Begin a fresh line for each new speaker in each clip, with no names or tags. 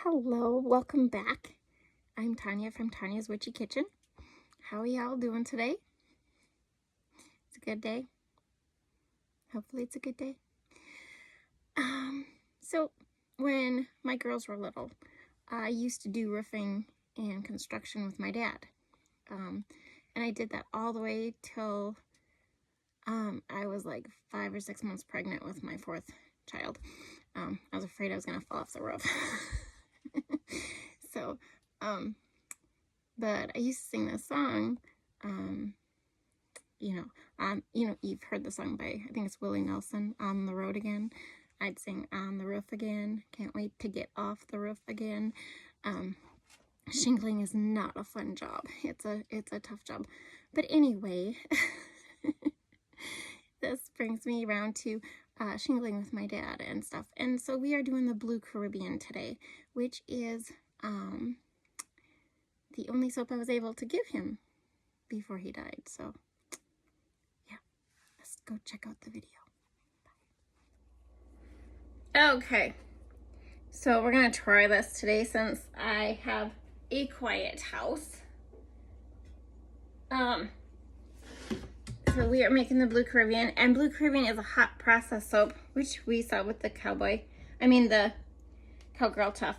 Hello, welcome back. I'm Tonya from Tonya's Witchy Kitchen. How are y'all doing today? It's a good day. Hopefully it's a good day. So when my girls were little, I used to do roofing and construction with my dad. And I did that all the way till I was like 5 or 6 months pregnant with my fourth child. I was afraid I was going to fall off the roof. So, but I used to sing this song, you've heard the song by, I think it's Willie Nelson, On the Road Again. I'd sing On the Roof Again, can't wait to get off the roof again. Shingling is not a fun job. It's a tough job. But anyway, this brings me around to shingling with my dad and stuff. And so we are doing the Blue Caribbean today, which is the only soap I was able to give him before he died. So yeah, let's go check out the video. Bye. Okay, so we're gonna try this today since I have a quiet house. So we are making the Blue Caribbean, and Blue Caribbean is a hot process soap, which we saw with the the Cowgirl Tough.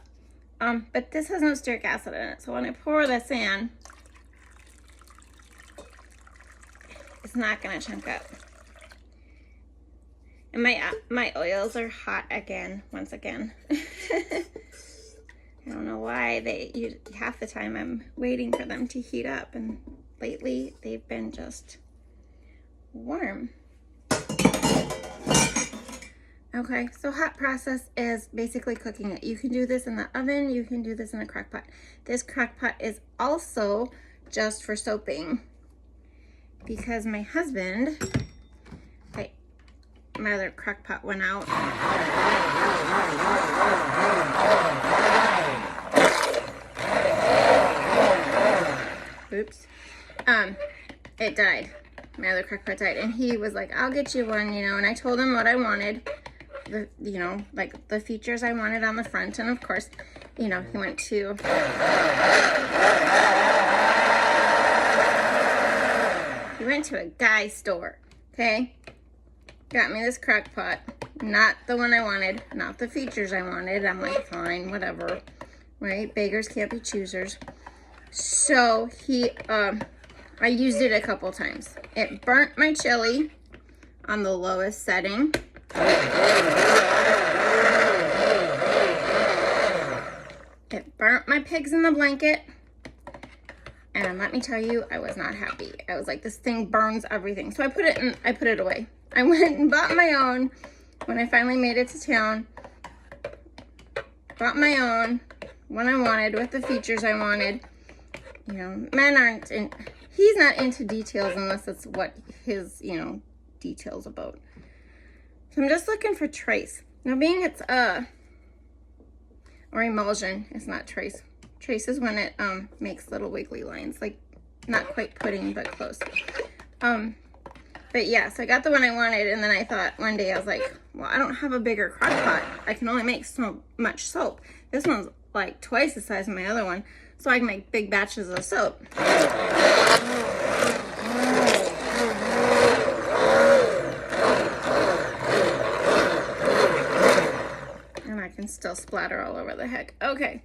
But this has no stearic acid in it, so when I pour this in, it's not gonna chunk up. And my oils are hot again, once again. I don't know why half the time I'm waiting for them to heat up, and lately they've been just warm. Okay, so hot process is basically cooking it. You can do this in the oven, you can do this in a crock pot. This crock pot is also just for soaping because my husband, my other crock pot went out. Oops. It died. My other crock pot died, and he was like, I'll get you one, and I told him what I wanted. Like the features I wanted on the front, and of course, he went to a guy store, okay? Got me this crock pot, not the one I wanted, not the features I wanted. I'm like, fine, whatever, right? Beggars can't be choosers. So I used it a couple times. It burnt my chili on the lowest setting. It burnt my pigs in the blanket. And let me tell you, I was not happy. I was like, this thing burns everything. So I put it away. I went and bought my own when I finally made it to town. Bought my own one I wanted with the features I wanted. He's not into details unless it's what his, details about. So I'm just looking for trace. Now being it's or emulsion, it's not trace. Trace is when it makes little wiggly lines, like not quite pudding, but close. But yeah, so I got the one I wanted, and then I thought one day, I was like, well, I don't have a bigger crock pot. I can only make so much soap. This one's like twice the size of my other one, so I can make big batches of soap. And I can still splatter all over the heck. Okay,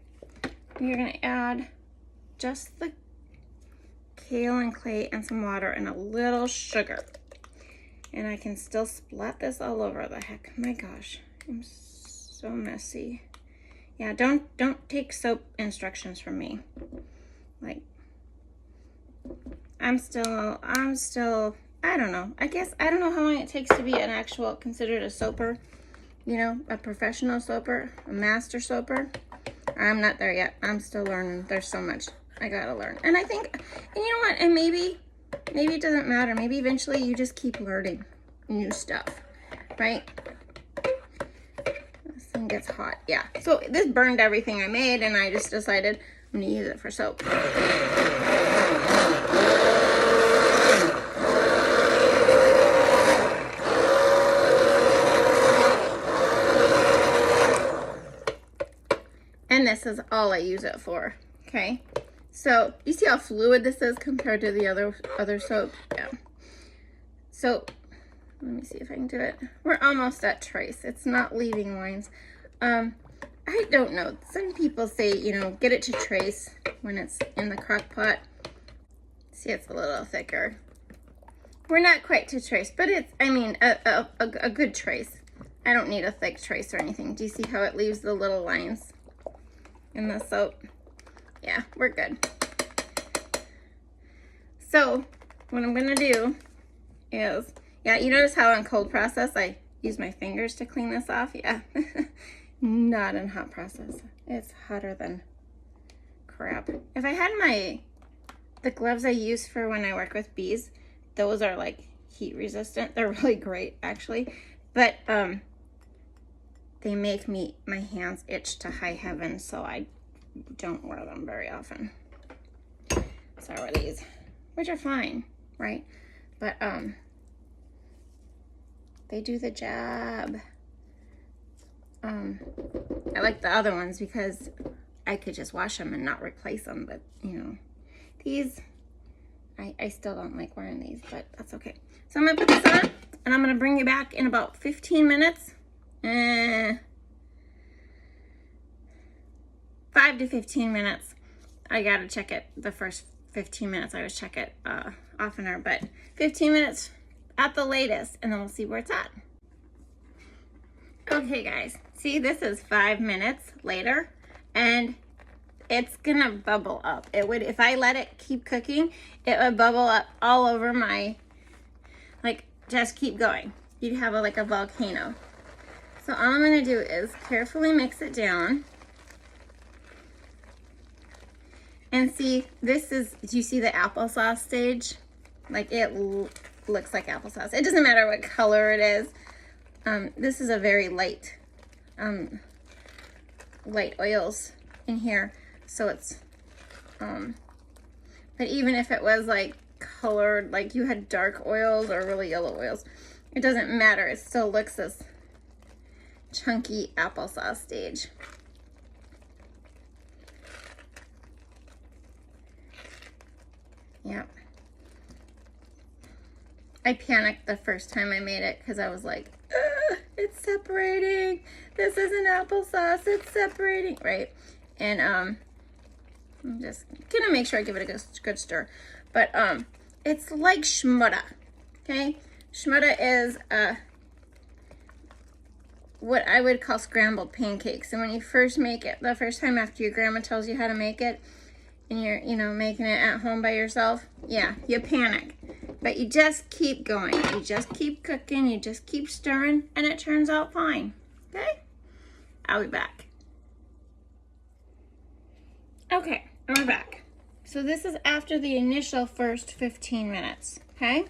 you're gonna add just the kale and clay and some water and a little sugar. And I can still splat this all over the heck. My gosh, I'm so messy. Yeah, don't take soap instructions from me. Like, I'm still, I don't know. I don't know how long it takes to be considered a soaper. A professional soaper, a master soaper. I'm not there yet. I'm still learning. There's so much I gotta learn. And I think, and you know what? And maybe it doesn't matter. Maybe eventually you just keep learning new stuff, right? This thing gets hot. Yeah. So this burned everything I made, and I just decided I'm gonna use it for soap. And this is all I use it for, okay? So, you see how fluid this is compared to the other soap? Yeah. So, let me see if I can do it. We're almost at trace. It's not leaving lines. I don't know. Some people say, you know, get it to trace when it's in the crock pot. See, it's a little thicker. We're not quite to trace, but it's, I mean, a good trace. I don't need a thick trace or anything. Do you see how it leaves the little lines in the soap? Yeah, we're good. So, what I'm gonna do is, yeah, you notice how in cold process I use my fingers to clean this off? Yeah, not in hot process. It's hotter than crap. If I had the gloves I use for when I work with bees, those are like heat resistant. They're really great actually, but they make my hands itch to high heaven, so I don't wear them very often. So I wear these, which are fine, right? But they do the job. I like the other ones because I could just wash them and not replace them, but you know, these, I still don't like wearing these, but that's okay. So I'm gonna put this on and I'm gonna bring you back in about 15 minutes. 5 to 15 minutes. I gotta check it the first 15 minutes. I always check it oftener, but 15 minutes at the latest, and then we'll see where it's at. Okay guys, see, this is 5 minutes later, and it's gonna bubble up. It would, if I let it keep cooking, it would bubble up all over my, like, just keep going. You'd have like a volcano. So all I'm gonna do is carefully mix it down. And see, this is, do you see the applesauce stage? Like, it looks like applesauce. It doesn't matter what color it is. This is a very light oils in here. So it's, but even if it was like colored, like you had dark oils or really yellow oils, it doesn't matter. It still looks this chunky applesauce stage. Yep. I panicked the first time I made it because I was like, it's separating. This isn't applesauce. It's separating, right? And I'm just gonna make sure I give it a good stir. But it's like schmutta, okay? Schmutta is what I would call scrambled pancakes. And when you first make it, the first time after your grandma tells you how to make it, and you're, you know, making it at home by yourself, yeah, you panic. But you just keep going. You just keep cooking. You just keep stirring, and it turns out fine. Okay? I'll be back. Okay, and we're back. So this is after the initial first 15 minutes, okay?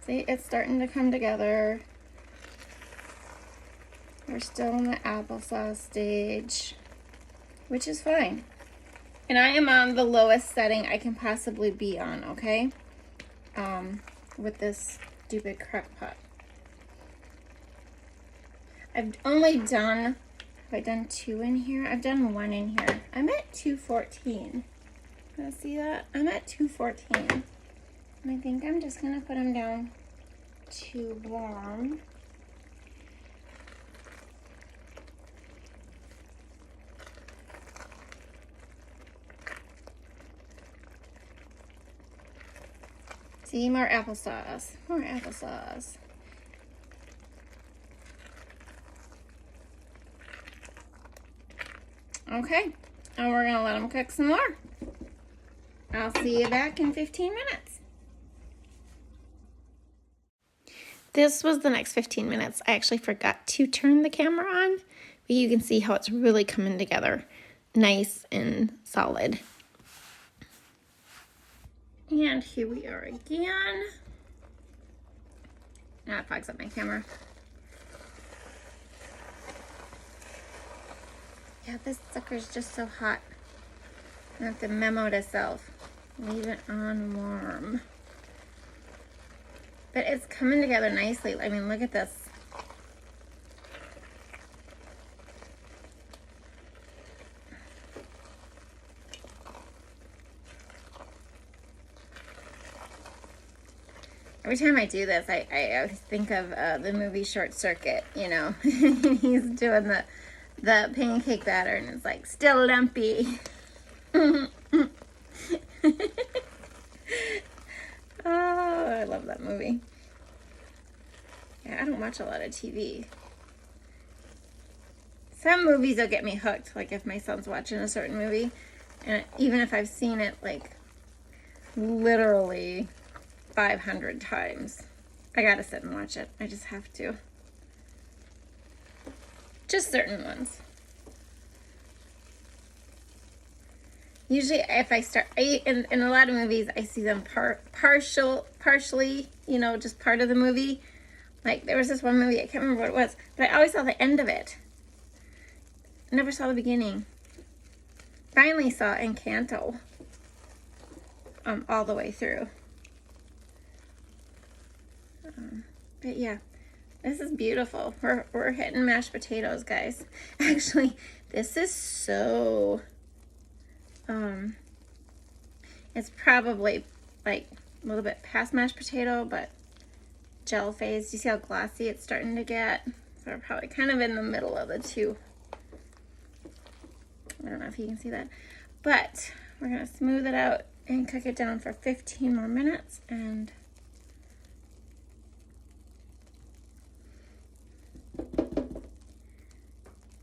See, it's starting to come together. We're still in the applesauce stage, which is fine. And I am on the lowest setting I can possibly be on, okay? With this stupid crock pot. I've only done, have I done 2 in here? I've done 1 in here. I'm at 214. You see that? I'm at 214. And I think I'm just gonna put them down to warm. See, more applesauce. More applesauce. Okay, and we're gonna let them cook some more. I'll see you back in 15 minutes. This was the next 15 minutes. I actually forgot to turn the camera on, but you can see how it's really coming together. Nice and solid. And here we are again. Now it fogs up my camera. Yeah, this sucker's just so hot. I have to memo to self. Leave it on warm. But it's coming together nicely. I mean, look at this. Every time I do this, I always think of the movie Short Circuit, you know. He's doing the pancake batter and it's like, still lumpy. Oh, I love that movie. Yeah, I don't watch a lot of TV. Some movies will get me hooked, like if my son's watching a certain movie, and even if I've seen it like literally 500 times, I gotta sit and watch it. I just have to. Just certain ones. Usually if I start, in a lot of movies, I see them partially, you know, just part of the movie. Like there was this one movie, I can't remember what it was, but I always saw the end of it. Never saw the beginning. Finally saw Encanto all the way through. But yeah, this is beautiful. We're hitting mashed potatoes, guys. Actually, this is so, it's probably like a little bit past mashed potato, but gel phase. Do you see how glossy it's starting to get? So we're probably kind of in the middle of the two. I don't know if you can see that, but we're gonna smooth it out and cook it down for 15 more minutes and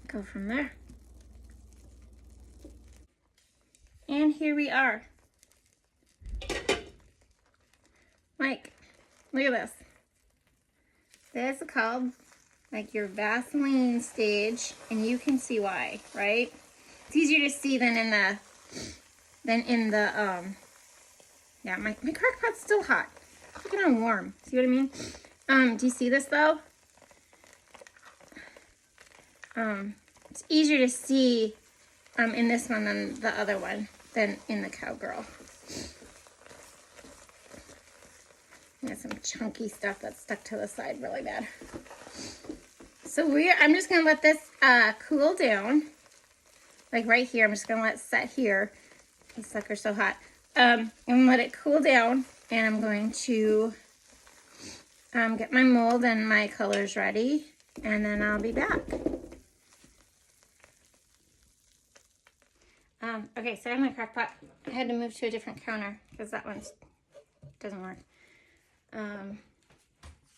go from there. And here we are. Like, look at this. This is called like your Vaseline stage, and you can see why, right? It's easier to see than in the yeah, my crock pot's still hot. Look at how warm. See what I mean? Do you see this though? It's easier to see in this one than the other one, than in the Cowgirl. There's some chunky stuff that's stuck to the side really bad. So I'm just gonna let this cool down. Like right here, I'm just gonna let it set here. This sucker's so hot. I'm gonna let it cool down, and I'm going to get my mold and my colors ready, and then I'll be back. Okay, so I have my crock pot. I had to move to a different counter because that one doesn't work.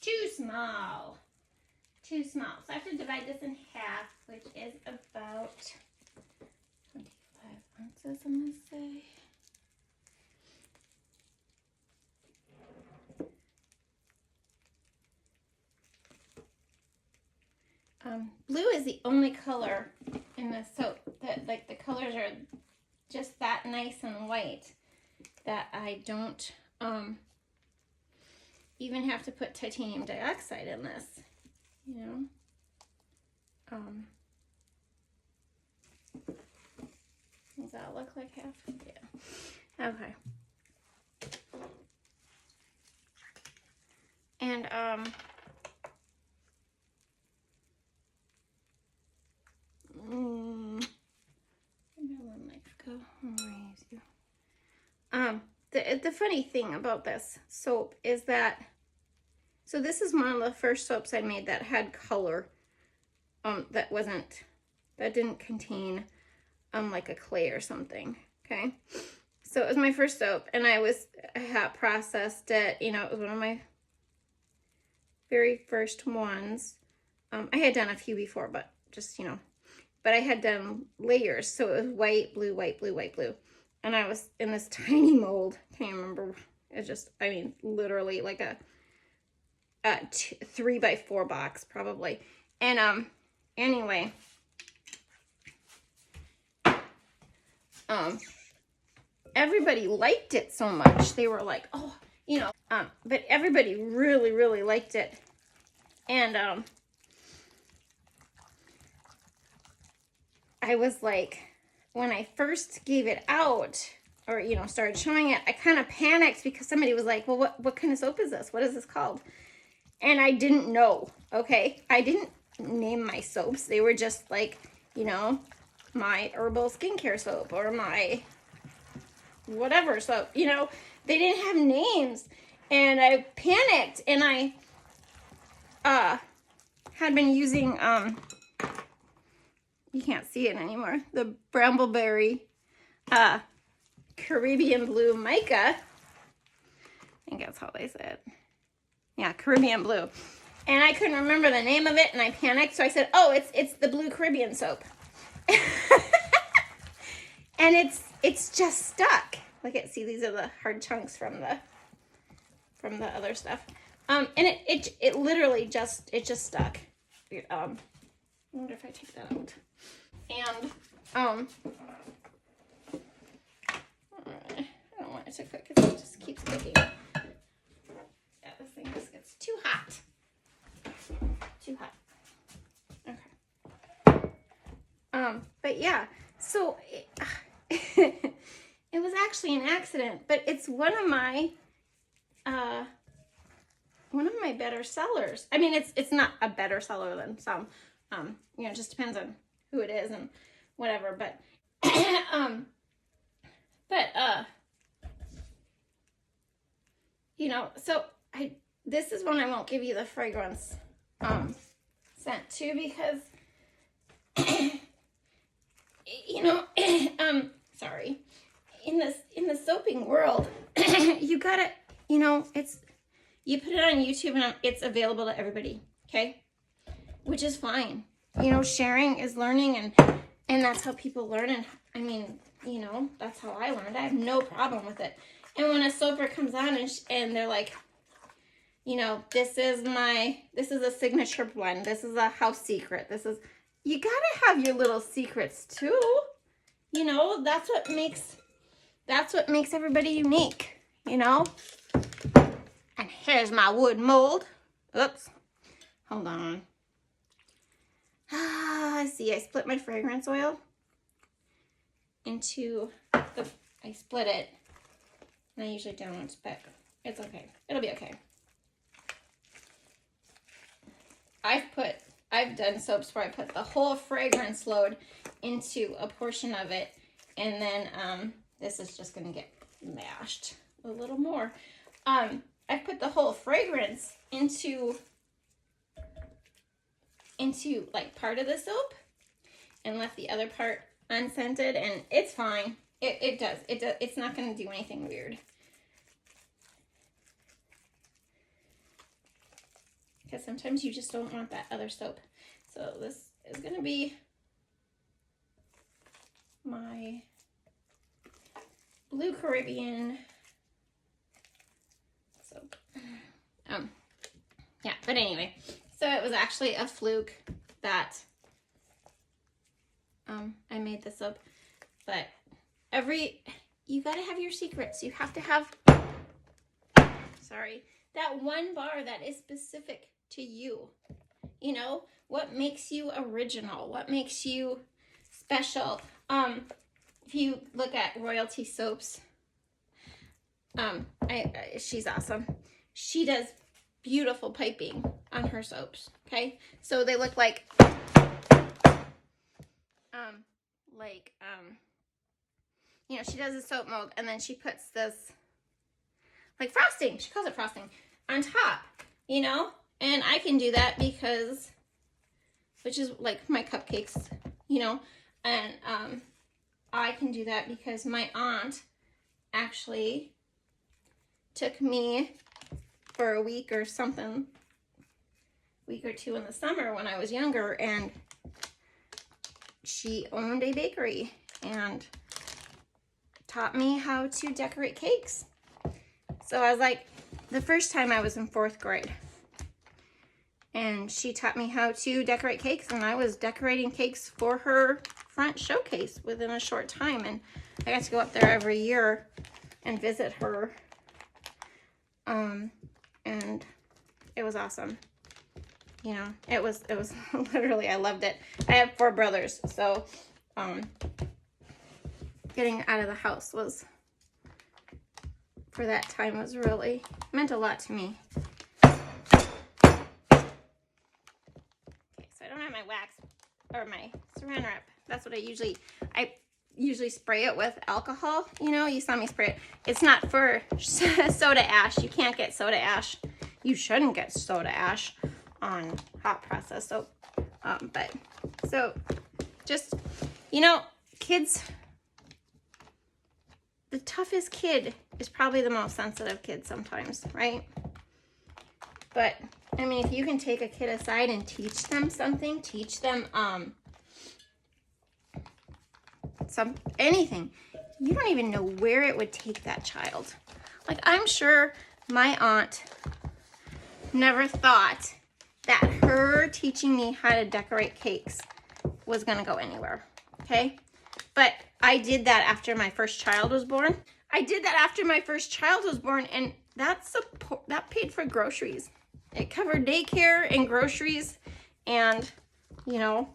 Too small. Too small. So I have to divide this in half, which is about 25 ounces, I'm going to say. Blue is the only color in the soap that, like, the colors are just that nice and white that I don't even have to put titanium dioxide in this, you know. Does that look like half? Yeah. Okay. And the funny thing about this soap is that, so this is one of the first soaps I made that had color, that didn't contain like a clay or something. Okay, so it was my first soap, and I had processed it, you know. It was one of my very first ones. I had done a few before, but just, you know, but I had done layers, so it was white, blue, white, blue, white, blue. And I was in this tiny mold. Can't remember. It's just, I mean, literally like a 3x4 box probably. And anyway, everybody liked it so much. They were like, oh, you know, but everybody really, really liked it. And I was like, when I first gave it out, or, you know, started showing it, I kind of panicked because somebody was like, well, what kind of soap is this? What is this called? And I didn't know, okay? I didn't name my soaps. They were just like, you know, my herbal skincare soap or my whatever soap, you know. They didn't have names. And I panicked, and I had been using, you can't see it anymore, the Brambleberry Caribbean Blue Mica. I think that's how they say it. Yeah, Caribbean Blue. And I couldn't remember the name of it, and I panicked, so I said, oh, it's the Blue Caribbean soap. And it's just stuck. Look at, see, these are the hard chunks from the other stuff. And it literally just stuck. I wonder if I take that out. And I don't want it to cook because it just keeps cooking. Yeah, this thing just gets too hot. Too hot. Okay. But yeah, so it was actually an accident, but it's one of my better sellers. I mean, it's not a better seller than some. You know, it just depends on who it is and whatever. But you know, so this is one I won't give you the fragrance scent to because you know, sorry, in the soaping world, you gotta, you know, you put it on YouTube and it's available to everybody, okay? Which is fine. You know, sharing is learning, and that's how people learn. And I mean, you know, that's how I learned. I have no problem with it. And when a soaper comes on and they're like, you know, this is a signature blend. This is a house secret. You gotta have your little secrets too. You know, that's what makes everybody unique, you know? And here's my wood mold. Oops. Hold on. See, I split my fragrance oil into I split it. And I usually don't, but it's okay. It'll be okay. I've done soaps where I put the whole fragrance load into a portion of it, and then this is just gonna get mashed a little more. I put the whole fragrance into like part of the soap and left the other part unscented, and it's fine. It does. It's not gonna do anything weird. Because sometimes you just don't want that other soap. So this is going to be my Blue Caribbean soap. Yeah, but anyway, so it was actually a fluke that I made the soap. But you got to have your secrets. You have to have, that one bar that is specific to you. You know, what makes you original? What makes you special? If you look at Royalty Soaps, she's awesome. She does beautiful piping on her soaps. Okay, so they look like you know, she does a soap mold and then she puts this like frosting. She calls it frosting on top. You know. And I can do that because, which is like my cupcakes, you know, and I can do that because my aunt actually took me for a week or something, week or two in the summer when I was younger, and she owned a bakery and taught me how to decorate cakes. So I was like, the first time I was in 4th grade. And she taught me how to decorate cakes, and I was decorating cakes for her front showcase within a short time. And I got to go up there every year and visit her. And it was awesome. You know, it was literally, I loved it. I have 4 brothers, so getting out of the house was, for that time, was really meant a lot to me. I don't have my wax or my saran wrap. That's what I usually spray it with alcohol. You know, you saw me spray it. It's not for soda ash. You can't get soda ash. You shouldn't get soda ash on hot process soap. But so just, you know, kids, the toughest kid is probably the most sensitive kid sometimes, right? But I mean, if you can take a kid aside and teach them something, teach them anything, you don't even know where it would take that child. Like, I'm sure my aunt never thought that her teaching me how to decorate cakes was gonna go anywhere, okay? But I did that after my first child was born. And that paid for groceries. It covered daycare and groceries, and, you know,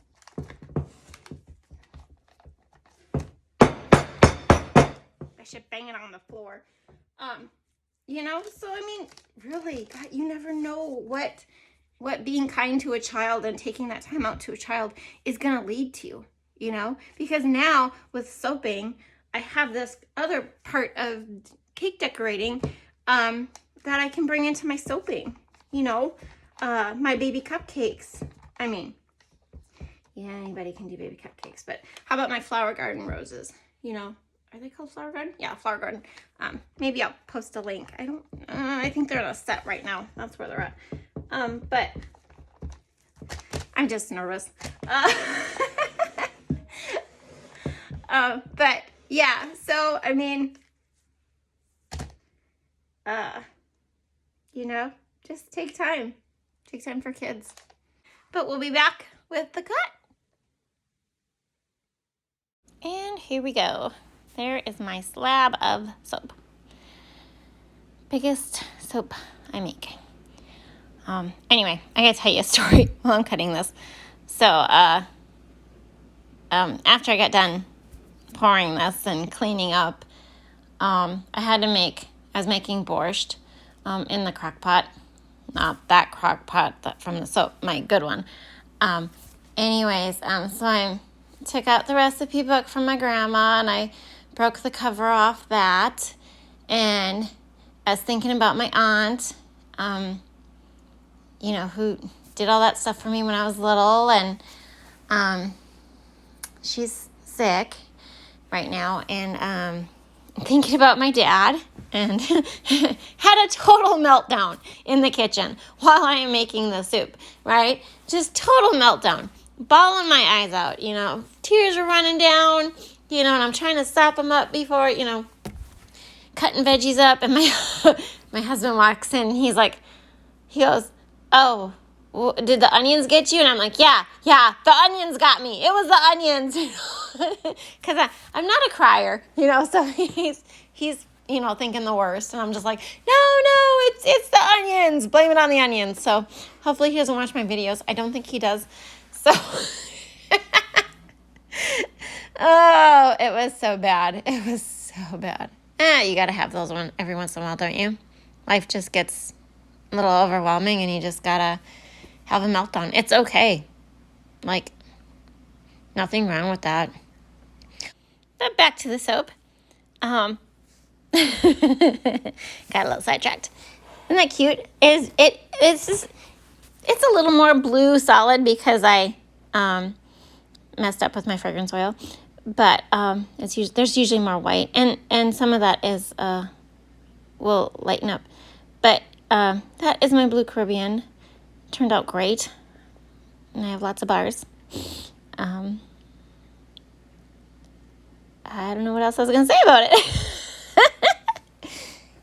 I should bang it on the floor. You know, so I mean, really, God, you never know what being kind to a child and taking that time out to a child is gonna lead to, you know? Because now with soaping, I have this other part of cake decorating that I can bring into my soaping, you know? My baby cupcakes. I mean, yeah, anybody can do baby cupcakes, but how about my flower garden roses, you know? Are they called flower garden? Yeah, flower garden. Maybe I'll post a link. I think they're in a set right now. That's where they're at. But I'm just nervous. But yeah, so I mean, you know, just take time. Take time for kids. But we'll be back with the cut. And here we go. There is my slab of soap. Biggest soap I make. Anyway, I gotta tell you a story while I'm cutting this. So, after I got done pouring this and cleaning up, I was making borscht, in the crock pot. Not that crock pot from the soap, my good one. So I took out the recipe book from my grandma and I broke the cover off that, and I was thinking about my aunt, you know, who did all that stuff for me when I was little, and she's sick right now, and thinking about my dad, and had a total meltdown in the kitchen while I am making the soup, right? Just total meltdown, bawling my eyes out, you know, tears were running down, you know, and I'm trying to sop them up before, you know, cutting veggies up, and my husband walks in, and he goes, "Oh, did the onions get you?" And I'm like, yeah, the onions got me. It was the onions. Because I'm not a crier, you know, so he's you know, thinking the worst. And I'm just like, no, it's the onions. Blame it on the onions. So hopefully he doesn't watch my videos. I don't think he does. So, oh, it was so bad. It was so bad. You got to have those every once in a while, don't you? Life just gets a little overwhelming and you just got to have a meltdown. It's okay. Like, nothing wrong with that. But back to the soap. Got a little sidetracked. Isn't that cute? It's a little more blue solid because I messed up with my fragrance oil. But there's usually more white, and some of that is will lighten up. But that is my blue Caribbean. Turned out great, and I have lots of bars. I don't know what else I was gonna say about it.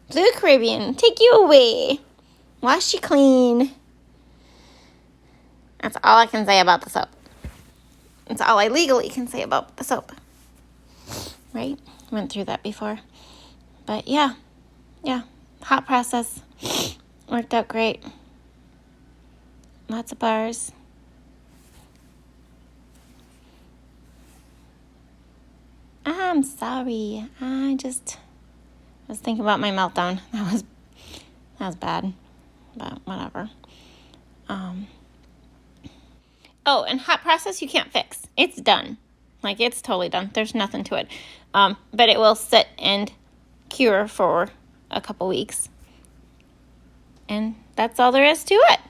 Blue Caribbean, take you away. Wash you clean. That's all I can say about the soap. That's all I legally can say about the soap. Right? Went through that before. But yeah. Hot process. Worked out great. Lots of bars. I'm sorry. I was thinking about my meltdown. That was bad. But whatever. Oh, and hot process you can't fix. It's done. Like, it's totally done. There's nothing to it. But it will sit and cure for a couple weeks. And that's all there is to it.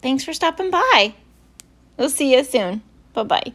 Thanks for stopping by. We'll see you soon. Bye-bye.